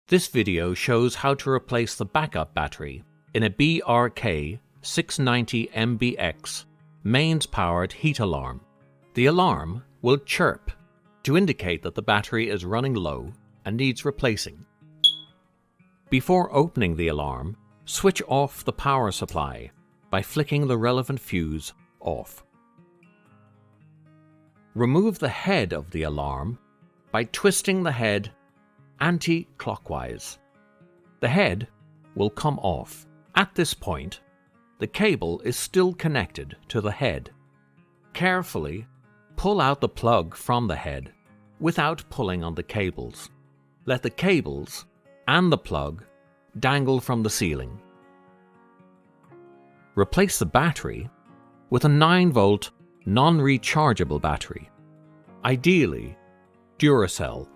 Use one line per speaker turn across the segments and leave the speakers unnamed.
This video shows how to replace the backup battery in a BRK 690MBX mains-powered heat alarm. The alarm will chirp to indicate that the battery is running low and needs replacing. Before opening the alarm, switch off the power supply by flicking the relevant fuse off. Remove the head of the alarm by twisting the head anti-clockwise. The head will come off. At this point, the cable is still connected to the head. Carefully pull out the plug from the head without pulling on the cables. Let the cables and the plug dangle from the ceiling. Replace the battery with a 9-volt non-rechargeable battery, ideally Duracell.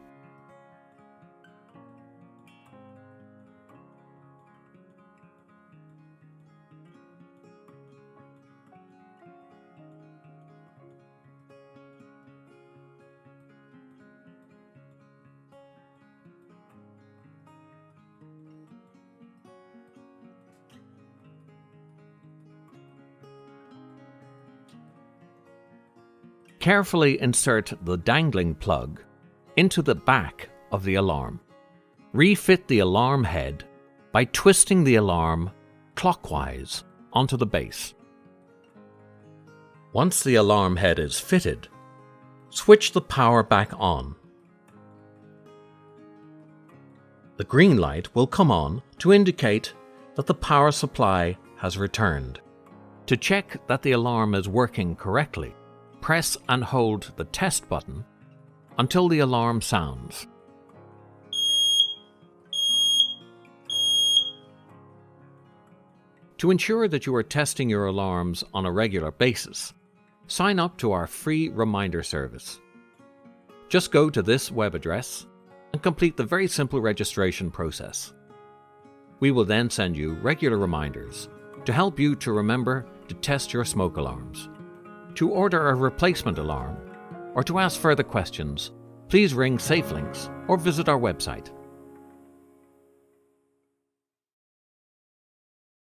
Carefully insert the dangling plug into the back of the alarm. Refit the alarm head by twisting the alarm clockwise onto the base. Once the alarm head is fitted, switch the power back on. The green light will come on to indicate that the power supply has returned. To check that the alarm is working correctly, press and hold the test button until the alarm sounds. To ensure that you are testing your alarms on a regular basis, sign up to our free reminder service. Just go to this web address and complete the very simple registration process. We will then send you regular reminders to help you to remember to test your smoke alarms. To order a replacement alarm or to ask further questions, please ring SafeLinks or visit our website.